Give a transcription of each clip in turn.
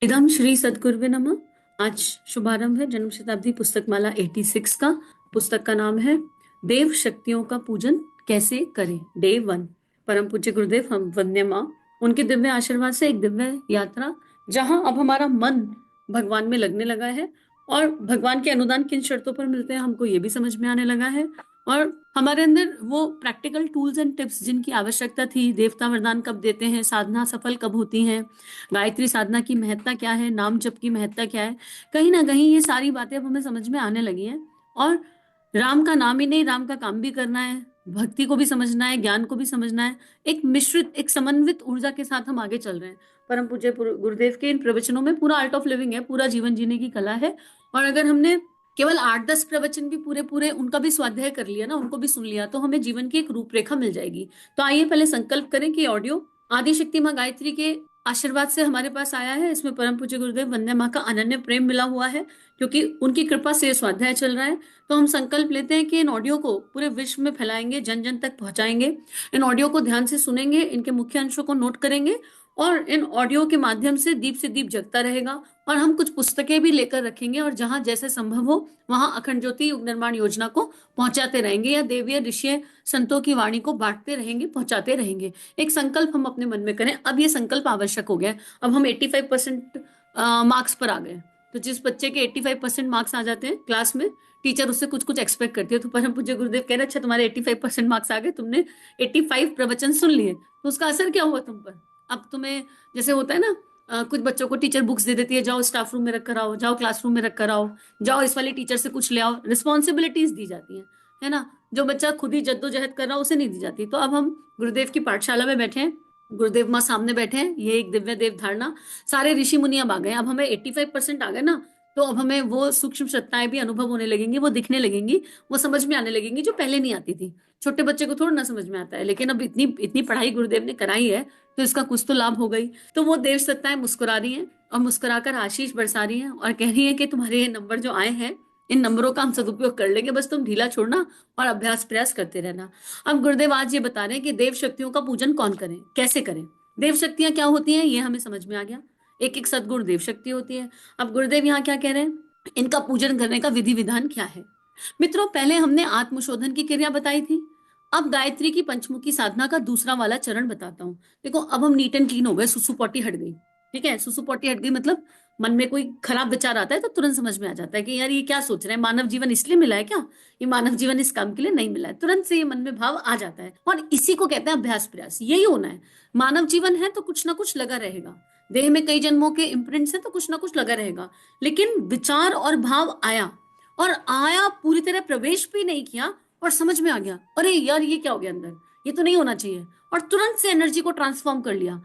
इदम श्री सद्गुरुवे नमः। आज शुभारंभ है जन्म शताब्दी पुस्तकमाला 86 का। पुस्तक का नाम है देव शक्तियों का पूजन कैसे करें, डे 1। परम पूज्य गुरुदेव हम वंदे माँ, उनके दिव्य आशीर्वाद से एक दिव्य यात्रा, जहां अब हमारा मन भगवान में लगने लगा है और भगवान के अनुदान किन शर्तों पर मिलते हैं हमको ये भी समझ में आने लगा है। और हमारे अंदर वो प्रैक्टिकल टूल्स एंड टिप्स जिनकी आवश्यकता थी, देवता वरदान कब देते हैं, साधना सफल कब होती है, गायत्री साधना की महत्ता क्या है, नाम जप की महत्ता क्या है, कहीं ना कहीं ये सारी बातें अब हमें समझ में आने लगी हैं। और राम का नाम ही नहीं, राम का काम भी करना है, भक्ति को भी समझना है, ज्ञान को भी समझना है। एक मिश्रित, एक समन्वित ऊर्जा के साथ हम आगे चल रहे हैं। परम पूज्य गुरुदेव के इन प्रवचनों में पूरा आर्ट ऑफ लिविंग है, पूरा जीवन जीने की कला है। और अगर हमने केवल 8-10 प्रवचन भी पूरे पूरे उनका भी स्वाध्याय कर लिया ना, उनको भी सुन लिया, तो हमें जीवन की एक रूपरेखा मिल जाएगी। तो आइए पहले संकल्प करें कि ऑडियो आदि शक्ति माँ गायत्री के आशीर्वाद से हमारे पास आया है। इसमें परम पूज्य गुरुदेव वंदे माँ का अनन्य प्रेम मिला हुआ है, क्योंकि उनकी कृपा से स्वाध्याय चल रहा है। तो हम संकल्प लेते हैं कि इन ऑडियो को पूरे विश्व में फैलाएंगे, जन जन तक पहुंचाएंगे। इन ऑडियो को ध्यान से सुनेंगे, इनके मुख्य अंशों को नोट करेंगे और इन ऑडियो के माध्यम से दीप जगता रहेगा। और हम कुछ पुस्तकें भी लेकर रखेंगे और जहां जैसे संभव हो वहां अखंड ज्योति युग निर्माण योजना को पहुंचाते रहेंगे, या देवीय ऋषि संतों की वाणी को बांटते रहेंगे, पहुंचाते रहेंगे। एक संकल्प हम अपने मन में करें। अब ये संकल्प आवश्यक हो गया है। अब हम 85% मार्क्स पर आ गए। तो जिस बच्चे के 85% मार्क्स आ जाते हैं क्लास में, टीचर उससे कुछ कुछ एक्सपेक्ट करती है। तो परम पूज्य गुरुदेव कह रहे अच्छा तुम्हारे 85% मार्क्स आ गए, तुमने 85 प्रवचन सुन लिए, तो उसका असर क्या हुआ तुम पर। अब तुम्हें जैसे होता है ना, कुछ बच्चों को टीचर बुक्स दे देती है, जाओ स्टाफ रूम में रख कर आओ, जाओ क्लासरूम में रख कर आओ, जाओ इस वाले टीचर से कुछ ले आओ, रिस्पॉन्सिबिलिटीज दी जाती है ना। जो बच्चा खुद ही जद्दोजहद कर रहा है उसे नहीं दी जाती। तो अब हम गुरुदेव की पाठशाला में बैठे हैं, गुरुदेव माँ सामने बैठे हैं, ये एक दिव्य देव धारणा, सारे ऋषि मुनि अब आ गए। अब हमें 85% आ गए ना, तो अब हमें वो सूक्ष्म सत्ताएं भी अनुभव होने लगेंगी, वो दिखने लगेंगी, वो समझ में आने लगेंगी, जो पहले नहीं आती थी। छोटे बच्चे को थोड़ा ना समझ में आता है, लेकिन अब इतनी इतनी पढ़ाई गुरुदेव ने कराई है तो इसका कुछ तो लाभ हो गई। तो वो देव सत्ताएं मुस्कुरा रही हैं और मुस्कुराकर आशीष बरसा रही हैं और कह रही हैं कि तुम्हारे ये नंबर जो आए हैं, इन नंबरों का हम सदुपयोग कर लेंगे, बस तुम ढीला छोड़ना और अभ्यास प्रयास करते रहना। अब गुरुदेव आज ये बता रहे हैं कि देव शक्तियों का पूजन कौन करें, कैसे करें। देव शक्तियां क्या होती हैं ये हमें समझ में आ गया। एक एक सदगुण देव शक्ति होती है। अब गुरुदेव यहाँ क्या कह रहे हैं, इनका पूजन करने का विधि विधान क्या है। मित्रों, पहले हमने आत्मशोधन की क्रिया बताई थी। अब गायत्री की पंचमुखी साधना का दूसरा वाला चरण बताता हूँ। देखो, अब हम नीट एंड क्लीन हो गए, सुसु पॉटी हट गई। ठीक है, सुसु पॉटी हट गई मतलब मन में कोई खराब विचार आता है तो तुरंत समझ में आ जाता है कि यार ये क्या सोच रहे हैं, मानव जीवन इसलिए मिला है क्या, ये मानव जीवन इस काम के लिए नहीं मिला है। तुरंत से ये मन में भाव आ जाता है और इसी को कहते हैं अभ्यास प्रयास। यही होना है। मानव जीवन है तो कुछ ना कुछ लगा रहेगा, देह में कई जन्मों के इम्प्रिंट्स है तो कुछ ना कुछ लगा रहेगा। लेकिन विचार और भाव आया, और आया पूरी तरह प्रवेश भी नहीं किया और समझ में आ गया, अरे यार ये क्या हो गया अंदर, ये तो नहीं होना चाहिए, और तुरंत से एनर्जी को ट्रांसफॉर्म कर लिया,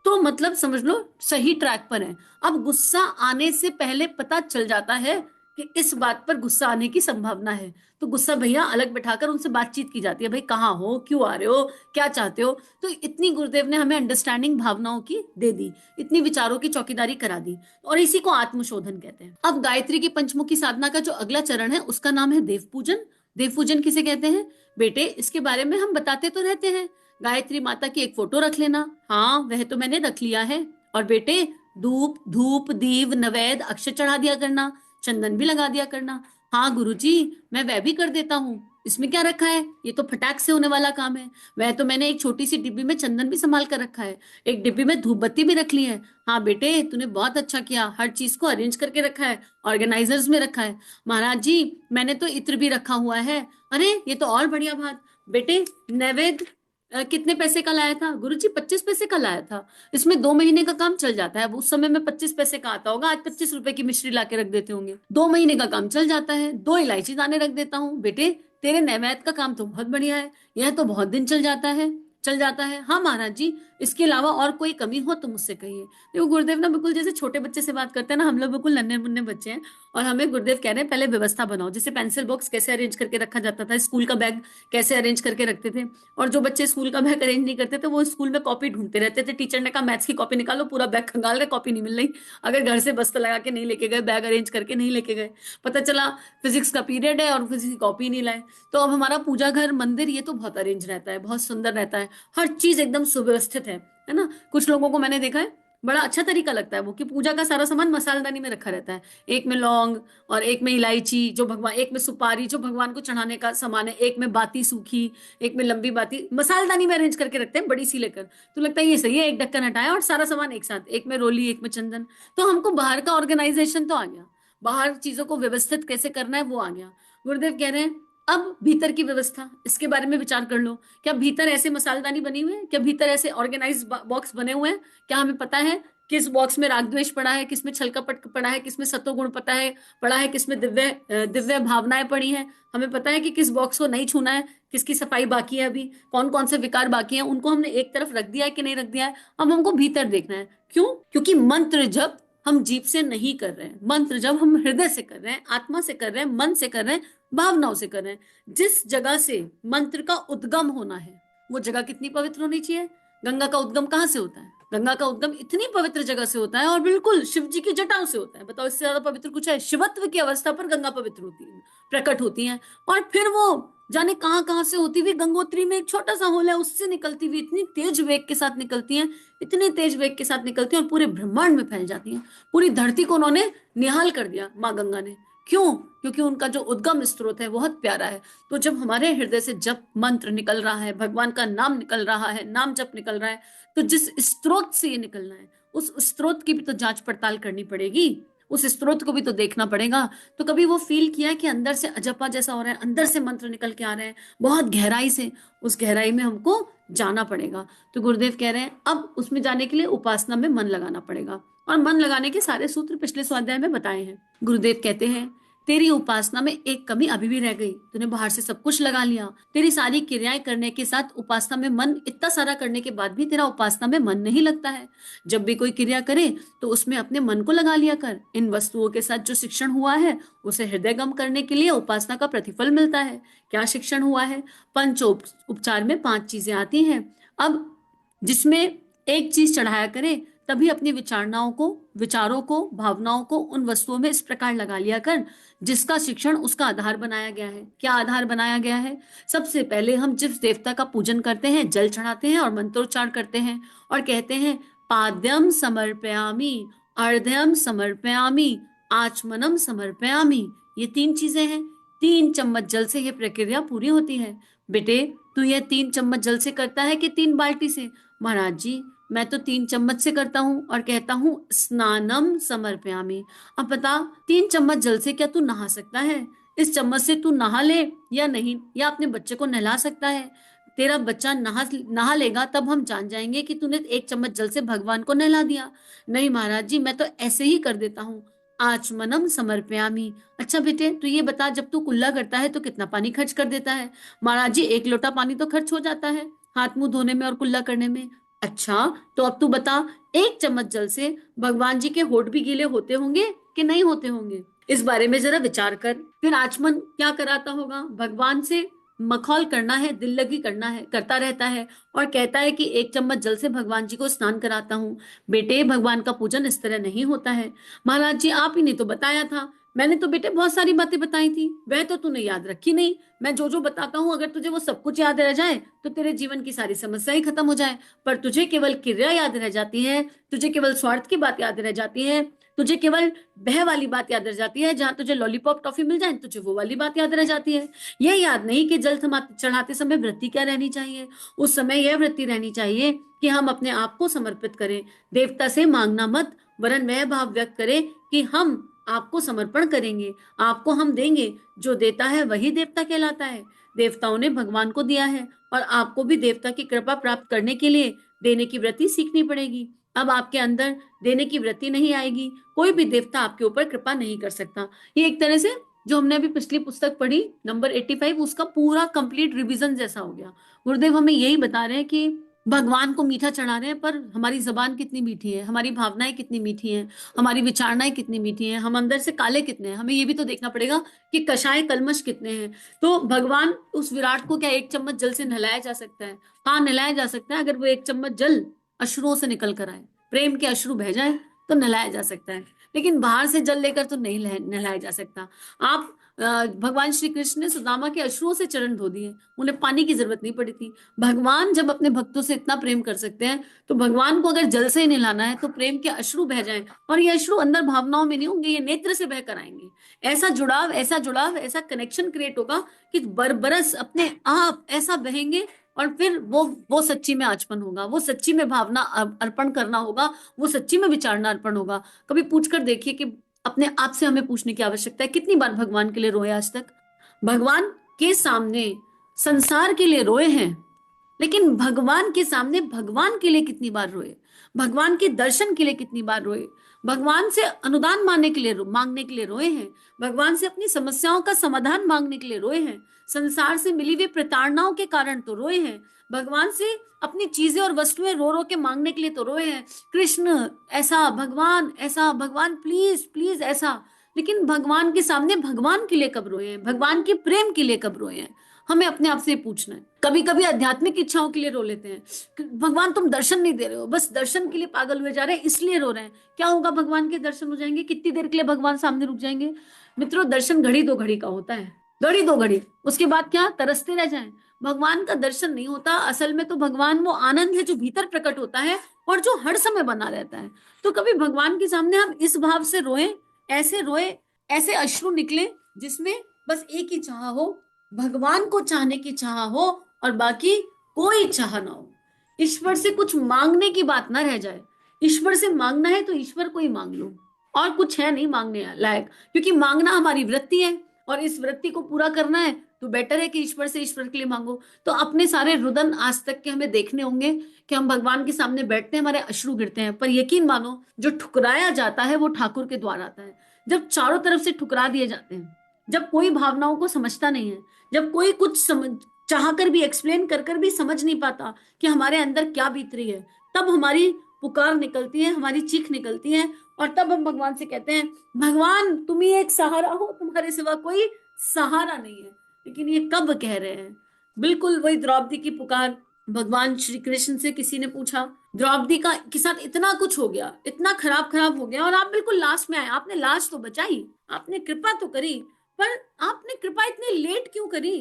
तो मतलब समझ लो सही ट्रैक पर है। अब गुस्सा आने से पहले पता चल जाता है कि इस बात पर गुस्सा आने की संभावना है, तो गुस्सा भैया अलग बैठाकर उनसे बातचीत की जाती है, भाई कहाँ हो, क्यों आ रहे हो, क्या चाहते हो। तो इतनी गुरुदेव ने हमें अंडरस्टैंडिंग भावनाओं की दे दी, इतनी विचारों की चौकीदारी करा दी, और इसी को आत्मशोधन कहते हैं। अब गायत्री की पंचमुखी साधना का जो अगला चरण है उसका नाम है देव पूजन। देव पूजन किसे कहते हैं बेटे, इसके बारे में हम बताते तो रहते हैं। गायत्री माता की एक फोटो रख लेना। हाँ, वह तो मैंने रख लिया है। और बेटे, धूप धूप दीव नवेद अक्षत चढ़ा दिया करना, चंदन भी लगा दिया करना। हाँ गुरुजी, मैं वह भी कर देता हूँ, इसमें क्या रखा है, ये तो फटाक से होने वाला काम है। वह तो मैंने एक छोटी सी डिब्बी में चंदन भी संभाल कर रखा है, एक डिब्बी में धूप बत्ती भी रख ली है। हाँ बेटे, तूने बहुत अच्छा किया, हर चीज को अरेंज करके रखा है, ऑर्गेनाइजर्स में रखा है। महाराज जी, मैंने तो इत्र भी रखा हुआ है। अरे ये तो और बढ़िया बात। बेटे, नैवेद्य कितने पैसे का लाया था? गुरुजी 25 पैसे का लाया था, इसमें 2 महीने का काम चल जाता है। उस समय में 25 पैसे का आता होगा, आज 25 रुपए की मिश्री ला के रख देते होंगे, 2 महीने का काम चल जाता है। 2 इलायची दाने रख देता हूँ। बेटे, तेरे नैवेद्य का काम तो बहुत बढ़िया है, यह तो बहुत दिन चल जाता है, चल जाता है। हाँ महाराज जी, इसके अलावा और कोई कमी हो तो मुझसे कहिए। देखो गुरुदेव ना बिल्कुल जैसे छोटे बच्चे से बात करते हैं ना, हम लोग बिल्कुल नन्हे मुन्ने बच्चे हैं, और हमें गुरुदेव कह रहे हैं पहले व्यवस्था बनाओ। जैसे पेंसिल बॉक्स कैसे अरेंज करके रखा जाता था, स्कूल का बैग कैसे अरेंज करके रखते थे, और जो बच्चे स्कूल का बैग अरेंज नहीं करते थे वो स्कूल में कॉपी ढूंढते रहते थे। टीचर ने कहा मैथ्स की कॉपी निकालो, पूरा बैग खंगाल रहे, कॉपी नहीं मिल रही। अगर घर से बस्ता लगा के नहीं लेके गए, बैग अरेंज करके नहीं लेके गए, पता चला फिजिक्स का पीरियड है और फिजिक्स की कॉपी नहीं लाए। तो अब हमारा पूजा घर मंदिर ये तो बहुत अरेंज रहता है, बहुत सुंदर रहता है, हर चीज एकदम सुव्यवस्थित है ना। कुछ लोगों को मैंने देखा है बड़ा अच्छा तरीका लगता है वो, कि पूजा का सारा सामान मसालदानी में रखा रहता है, एक में लौंग और एक में इलायची जो भगवान, एक में सुपारी जो भगवान को चढ़ाने का सामान है, एक में बाती सूखी, एक में लंबी बाती, मसालदानी में अरेंज करके रखते हैं बड़ी सी लेकर। तो लगता है ये सही है, एक ढक्कन हटाया और सारा सामान एक साथ, एक में रोली एक में चंदन। तो हमको बाहर का ऑर्गेनाइजेशन तो आ गया, बाहर चीजों को व्यवस्थित कैसे करना है वो आ गया। गुरुदेव कह रहे हैं अब भीतर की व्यवस्था, इसके बारे में विचार कर लो। क्या भीतर ऐसे मसालदानी बनी हुई है? क्या भीतर ऐसे ऑर्गेनाइज बॉक्स बने हुए हैं? क्या हमें पता है किस बॉक्स में राग द्वेष पड़ा है, किसमें छल कपट पड़ा है, किसमें सत्वगुण पड़ा है, किसमें दिव्य भावनाएं पड़ी हैं? हमें पता है कि किस बॉक्स को नहीं छूना है, किसकी सफाई बाकी है, अभी कौन कौन से विकार बाकी हैं, उनको हमने एक तरफ रख दिया है कि नहीं रख दिया है? अब हमको भीतर देखना है। क्यों? क्योंकि मंत्र जब हम जीभ से नहीं कर रहे हैं, मंत्र जब हम हृदय से कर रहे हैं, आत्मा से कर रहे हैं, मन से कर रहे हैं, भावनाओं से कर रहे हैं, जिस जगह से मंत्र का उद्गम होना है वो जगह कितनी पवित्र होनी चाहिए? गंगा का उद्गम कहाँ से होता है? गंगा का उद्गम इतनी पवित्र जगह से होता है और बिल्कुल शिव जी की जटाओं से होता है। बताओ इससे ज्यादा पवित्र कुछ है? शिवत्व की अवस्था पर गंगा पवित्र होती है, प्रकट होती है। और फिर वो जाने कहां कहां से होती हुई गंगोत्री में एक छोटा सा होल है, उससे निकलती हुई इतनी तेज वेग के साथ निकलती हैं, इतनी तेज वेग के साथ निकलती हैं और पूरे ब्रह्मांड में फैल जाती हैं। पूरी धरती को उन्होंने निहाल कर दिया माँ गंगा ने। क्यों? क्योंकि उनका जो उद्गम स्त्रोत है बहुत प्यारा है। तो जब हमारे हृदय से जप मंत्र निकल रहा है, भगवान का नाम निकल रहा है, नाम जप निकल रहा है, तो जिस स्त्रोत से ये निकलना है उस स्त्रोत की भी तो जांच पड़ताल करनी पड़ेगी, उस स्त्रोत को भी तो देखना पड़ेगा। तो कभी वो फील किया कि अंदर से अजपा जैसा हो रहा है, अंदर से मंत्र निकल के आ रहे हैं बहुत गहराई से, उस गहराई में हमको जाना पड़ेगा। तो गुरुदेव कह रहे हैं अब उसमें जाने के लिए उपासना में मन लगाना पड़ेगा, और मन लगाने के सारे सूत्र पिछले स्वाध्याय में बताए हैं। गुरुदेव कहते हैं तेरी उपासना में एक कमी अभी भी रह गई, तूने बाहर से सब कुछ लगा लिया, तेरी सारी क्रियाएं करने के साथ उपासना में मन, इतना सारा करने के बाद भी तेरा उपासना में मन नहीं लगता है। जब भी कोई क्रिया करे तो उसमें अपने मन को लगा लिया कर। इन वस्तुओं के साथ जो शिक्षण हुआ है उसे हृदयगम करने के लिए उपासना का प्रतिफल मिलता है। क्या शिक्षण हुआ है? उपचार में 5 चीजें आती हैं। अब जिसमें एक चीज चढ़ाया करे, तभी अपनी विचारों को, भावनाओं को उन वस्तुओं में इस प्रकार लगा लिया कर जिसका शिक्षण उसका आधार बनाया गया है। क्या आधार बनाया गया है? सबसे पहले हम जिस देवता का पूजन करते हैं, जल चढ़ाते हैं और मंत्रोच्चार करते हैं और कहते हैं पाद्यम समर्पयामि, अर्घ्यम समर्पयामि, आचमनम समर्पयामि। ये 3 चीजें हैं। 3 चम्मच जल से ये प्रक्रिया पूरी होती है। बेटे तू ये 3 चम्मच जल से करता है कि 3 बाल्टी से? महाराज जी मैं तो 3 चम्मच से करता हूँ और कहता हूँ स्नानम समर्पयामि। अब बता 3 चम्मच जल से क्या तू नहा सकता है? इस चम्मच से तू नहा ले या नहीं, या अपने बच्चे को नहला सकता है? तेरा बच्चा नहा लेगा तब हम जान जाएंगे कि तूने 1 चम्मच जल से भगवान को नहला दिया। नहीं महाराज जी मैं तो ऐसे ही कर देता हूँ, आचमनम समर्पयामि। अच्छा बेटे तू ये बता जब तू कुल्ला करता है तो कितना पानी खर्च कर देता है? महाराज जी 1 लोटा पानी तो खर्च हो जाता है हाथ मुंह धोने में और कुल्ला करने में। अच्छा तो अब तू बता 1 चम्मच जल से भगवान जी के होठ भी गीले होते होंगे कि नहीं होते होंगे? इस बारे में जरा विचार कर। फिर आचमन क्या कराता होगा? भगवान से मखौल करना है, दिल लगी करना है, करता रहता है और कहता है कि 1 चम्मच जल से भगवान जी को स्नान कराता हूँ। बेटे भगवान का पूजन इस तरह नहीं होता है। महाराज जी आप ही ने तो बताया था। मैंने तो बेटे बहुत सारी बातें बताई थी, वह तो तूने याद रखी नहीं। मैं जो जो बताता हूँ अगर तुझे वो सब कुछ याद रह जाए तो तेरे जीवन की सारी समस्याएं खत्म हो जाए, पर तुझे केवल क्रिया याद रह जाती है, तुझे केवल स्वार्थ की बात याद रह जाती है, तुझे केवल बह वाली बात याद रह जाती है, जहां तुझे लॉलीपॉप टॉफी मिल जाए तुझे वो वाली बात याद रह जाती है। यह याद नहीं कि जल चढ़ाते समय वृत्ति क्या रहनी चाहिए। उस समय यह वृत्ति रहनी चाहिए कि हम अपने आप को समर्पित करें, देवता से मांगना मत, वरन वह भाव व्यक्त करें कि हम आपको समर्पण करेंगे, आपको हम देंगे। जो देता है वही देवता कहलाता है। देवताओं ने भगवान को दिया है और आपको भी देवता की कृपा प्राप्त करने के लिए देने की वृत्ति सीखनी पड़ेगी। अब आपके अंदर देने की वृत्ति नहीं आएगी, कोई भी देवता आपके ऊपर कृपा नहीं कर सकता। ये एक तरह से जो हमने अभी पिछली पुस्तक पढ़ी नंबर 85 उसका पूरा कंप्लीट रिवीजन जैसा हो गया। गुरुदेव हमें यही बता रहे हैं कि भगवान को मीठा चढ़ा रहे हैं, पर हमारी जबान कितनी मीठी है, हमारी भावनाएं कितनी मीठी हैं, हमारी विचारणाएं कितनी मीठी हैं, हम अंदर से काले कितने हैं, हमें ये भी तो देखना पड़ेगा कि कषाय कलमश कितने हैं। तो भगवान उस विराट को क्या 1 चम्मच जल से नहलाया जा सकता है? हाँ नहलाया जा सकता है। अगर वो 1 चम्मच जल अश्रुओं से निकल कर आए, प्रेम के अश्रु बह जाए तो नहलाया जा सकता है, लेकिन बाहर से जल लेकर तो नहीं नहलाया जा सकता। आप भगवान श्री कृष्ण ने सुदामा के अश्रुओं से चरण धो दिए, उन्हें पानी की जरूरत नहीं पड़ी थी। भगवान जब अपने भक्तों से इतना प्रेम कर सकते हैं, तो भगवान को अगर जल से ही नहलाना है तो प्रेम के अश्रु बह जाएं, और ये अश्रु अंदर भावनाओं में नहीं होंगे, ये नेत्र से बह कर आएंगे। ऐसा जुड़ाव, ऐसा कनेक्शन क्रिएट होगा कि बरबरस अपने आप ऐसा बहेंगे, और फिर वो सच्ची में आचमन होगा, वो सच्ची में भावना अर्पण करना होगा, वो सच्ची में विचारना अर्पण होगा। कभी पूछ कर देखिए कि अपने आप से हमें पूछने की आवश्यकता है, कितनी बार भगवान के लिए रोए आज तक? भगवान के सामने संसार के लिए रोए हैं, लेकिन भगवान के सामने भगवान के लिए कितनी बार रोए? भगवान के दर्शन के लिए कितनी बार रोए? भगवान से अनुदान मांगने के लिए रोए हैं। भगवान से अपनी समस्याओं का समाधान मांगने के लिए रोए हैं। संसार से मिली हुई प्रताड़नाओं के कारण तो रोए हैं। भगवान से अपनी चीजें और वस्तुएं रो रो के मांगने के लिए तो रोए हैं, कृष्ण ऐसा, भगवान प्लीज प्लीज ऐसा। लेकिन भगवान के सामने भगवान के लिए कब रोए हैं? भगवान के प्रेम के लिए कब रोए हैं? हमें अपने आप से पूछना है। कभी कभी आध्यात्मिक इच्छाओं के लिए रो लेते हैं, भगवान तुम दर्शन नहीं दे रहे हो, बस दर्शन के लिए पागल हुए जा रहे हैं इसलिए रो रहे हैं। क्या होगा? भगवान के दर्शन हो जाएंगे? कितनी देर के लिए भगवान सामने रुक जाएंगे? मित्रों, दर्शन घड़ी दो घड़ी का होता है, घड़ी दो घड़ी, उसके बाद क्या तरसते रह जाएं? भगवान का दर्शन नहीं होता। असल में तो भगवान वो आनंद है जो भीतर प्रकट होता है और जो हर समय बना रहता है। तो कभी भगवान के सामने हम इस भाव से रोएं, ऐसे रोए, ऐसे अश्रु निकले जिसमें बस एक ही चाह हो, भगवान को चाहने की चाह हो, और बाकी कोई चाह ना हो। ईश्वर से कुछ मांगने की बात ना रह जाए। ईश्वर से मांगना है तो ईश्वर को ही मांग लो, और कुछ है नहीं मांगने लायक, क्योंकि मांगना हमारी वृत्ति है, और इस वृत्ति को पूरा करना है तो बेटर है कि ईश्वर से ईश्वर के लिए मांगो। तो अपने सारे रुदन आज तक के हमें देखने होंगे कि हम भगवान के सामने बैठते हैं, हमारे अश्रु गिरते हैं, पर यकीन मानो जो ठुकराया जाता है वो ठाकुर के द्वार आता है। जब चारों तरफ से ठुकरा दिए जाते हैं, जब कोई भावनाओं को समझता नहीं है, जब कोई कुछ चाह कर भी एक्सप्लेन कर भी समझ नहीं पाता कि हमारे अंदर क्या बीत रही है, तब हमारी पुकार निकलती है, हमारी चीख निकलती है, और तब हम भगवान से कहते हैं, भगवान तुम ही एक सहारा हो, तुम्हारे सिवा कोई सहारा नहीं है। लेकिन ये कब कह रहे हैं? बिल्कुल वही द्रौपदी की पुकार। भगवान श्री कृष्ण से किसी ने पूछा, द्रौपदी का के साथ इतना कुछ हो गया, इतना खराब खराब हो गया, और आप बिल्कुल लास्ट में आए, आपने लास्ट तो बचाई, आपने कृपा तो करी, पर आपने कृपा इतनी लेट क्यों करी?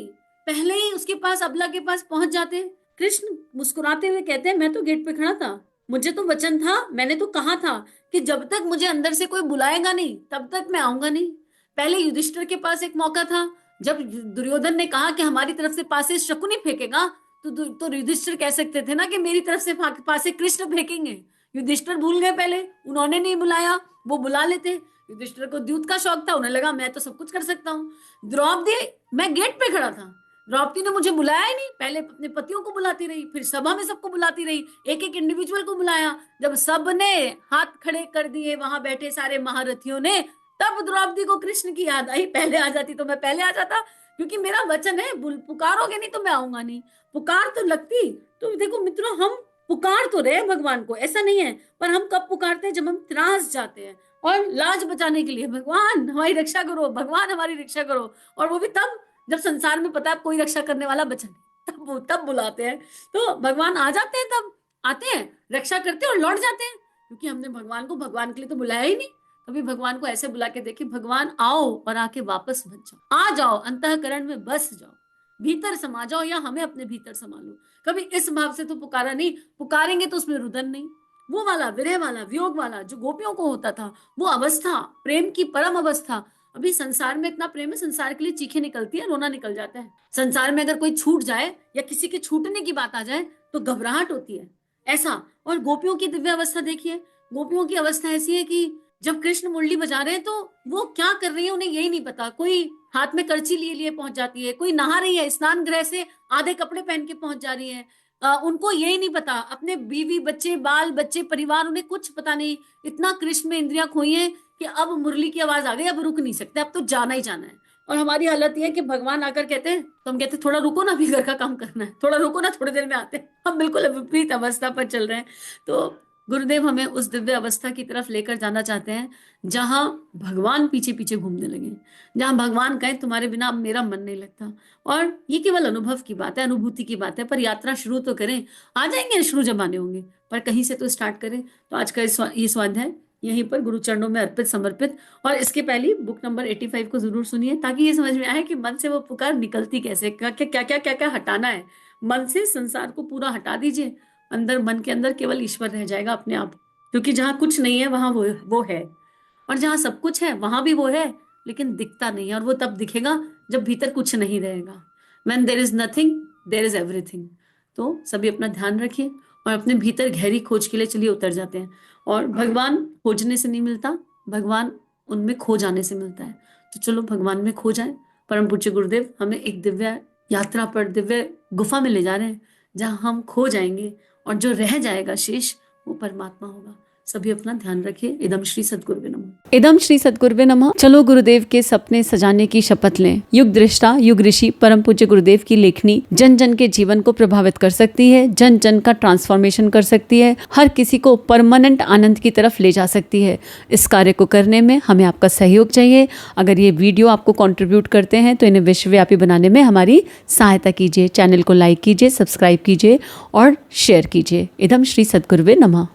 पहले ही उसके पास, अबला के पास पहुंच जाते। कृष्ण मुस्कुराते हुए कहते हैं, मैं तो गेट पे खड़ा था, मुझे तो वचन था, मैंने तो कहा था कि जब तक मुझे अंदर से कोई बुलाएगा नहीं तब तक मैं आऊंगा नहीं। पहले युधिष्ठिर के पास एक मौका था, जब दुर्योधन ने कहा कि हमारी तरफ से पासे शकुनी फेंकेगा, तो युधिष्ठिर कह सकते थे ना कि मेरी तरफ से पासे कृष्ण फेंकेंगे। युधिष्ठिर भूल गए, पहले उन्होंने नहीं बुलाया, वो बुला लेते। युधिष्ठिर को द्यूत का शौक था, उन्हें लगा मैं तो सब कुछ कर सकता हूँ। द्रौपदी, मैं गेट पे खड़ा था, द्रौपदी ने मुझे बुलाया ही नहीं, पहले अपने पतियों को बुलाती रही, फिर सभा में सबको बुलाती रही, एक एक इंडिविजुअल को बुलाया। जब सबने हाथ खड़े कर दिए वहां बैठे सारे महारथियों ने, तब द्रौपदी को कृष्ण की याद आई। पहले आ जाती तो मैं पहले आ जाता, क्योंकि मेरा वचन है, पुकारोगे नहीं तो मैं आऊंगा नहीं। पुकार तो लगती। तो देखो मित्रों, हम पुकार तो रहे भगवान को, ऐसा नहीं है, पर हम कब पुकारते हैं? जब हम त्रास जाते हैं, और लाज बचाने के लिए, भगवान हमारी रक्षा करो, भगवान हमारी रक्षा करो। और वो भी तब जब संसार में पता है कोई रक्षा करने वाला बचा नहीं, तब बुलाते हैं। तो भगवान आ जाते हैं, तब आते हैं, रक्षा करते हैं और लौट जाते हैं, क्योंकि हमने भगवान को भगवान के लिए तो बुलाया ही नहीं। कभी भगवान को ऐसे बुला के देखे, भगवान आओ और आके वापस मत जाओ, आ जाओ, अंतःकरण में बस जाओ, भीतर समा जाओ, या हमें अपने भीतर समा लो। कभी इस भाव से तो पुकारा नहीं। पुकारेंगे तो उसमें रुदन नहीं, वो वाला विरह वाला वियोग वाला जो गोपियों को होता था, वो अवस्था प्रेम की परम अवस्था। अभी संसार में इतना प्रेम है, संसार के लिए चीखें निकलती है, रोना निकल जाता है। संसार में अगर कोई छूट जाए या किसी के छूटने की बात आ जाए तो घबराहट होती है, ऐसा। और गोपियों की दिव्य अवस्था देखिए, गोपियों की अवस्था ऐसी है कि जब कृष्ण मुरली बजा रहे हैं तो वो क्या कर रही है उन्हें यही नहीं पता। कोई हाथ में करची लिए लिए पहुंच जाती है, कोई नहा रही है, स्नान गृह से आधे कपड़े पहन के पहुंच जा रही है। उनको यही नहीं पता, अपने बीवी बच्चे बाल बच्चे परिवार, उन्हें कुछ पता नहीं। इतना कृष्ण में इंद्रियां खोई हैं कि अब मुरली की आवाज आ गई, अब रुक नहीं सकते, अब तो जाना ही जाना है। और हमारी हालत यह है कि भगवान आकर कहते हैं, तो हम कहते हैं थोड़ा रुको ना, अभी घर का काम करना है, थोड़ा रुको ना, थोड़ी देर में आते हैं। हम बिल्कुल विपरीत अवस्था पर चल रहे हैं। तो गुरुदेव हमें उस दिव्य अवस्था की तरफ लेकर जाना चाहते हैं जहां भगवान पीछे पीछे घूमने लगे, जहां भगवान कहे तुम्हारे बिना अब मेरा मन नहीं लगता। और ये केवल अनुभव की बात है, अनुभूति की बात है, पर यात्रा शुरू तो करें। आ जाएंगे शुरू जब आने होंगे, पर कहीं से तो स्टार्ट करें। तो आज का ये स्वाध्याय यहीं पर गुरु चरणों में अर्पित समर्पित। और इसके पहले बुक नंबर 85 को जरूर सुनिए, ताकि ये समझ में आए कि मन से वो पुकार निकलती कैसे, क्या क्या क्या क्या क्या हटाना है। मन से संसार को पूरा हटा दीजिए, अंदर मन के अंदर केवल ईश्वर रह जाएगा अपने आप। क्योंकि जहाँ कुछ नहीं है वहां वो है, और जहाँ सब कुछ है वहां भी वो है, लेकिन दिखता नहीं है। और वो तब दिखेगा जब भीतर कुछ नहीं रहेगा। When there is nothing, there is everything। तो सभी अपना ध्यान रखिए और अपने भीतर गहरी खोज के लिए चलिए उतर जाते हैं। और भगवान खोजने से नहीं मिलता, भगवान उनमें खो जाने से मिलता है। तो चलो भगवान में खो जाए। परम पूज्य गुरुदेव हमें एक दिव्य यात्रा पर, दिव्य गुफा में ले जा रहे हैं, जहाँ हम खो जाएंगे और जो रह जाएगा शेष वो परमात्मा होगा। सभी अपना ध्यान रखिए। इदम श्री सद्गुरुवे नमः। इदम श्री सद्गुरुवे नमः। चलो गुरुदेव के सपने सजाने की शपथ लें। युग दृष्टा, युग ऋषि परम पूज्य गुरुदेव की लेखनी जन जन के जीवन को प्रभावित कर सकती है, जन जन का ट्रांसफॉर्मेशन कर सकती है, हर किसी को परमानेंट आनंद की तरफ ले जा सकती है। इस कार्य को करने में हमें आपका सहयोग चाहिए। अगर ये वीडियो आपको कंट्रीब्यूट करते हैं तो इन्हें विश्वव्यापी बनाने में हमारी सहायता कीजिए। चैनल को लाइक कीजिए, सब्सक्राइब कीजिए और शेयर कीजिए। इदम श्री सद्गुरुवे नमः।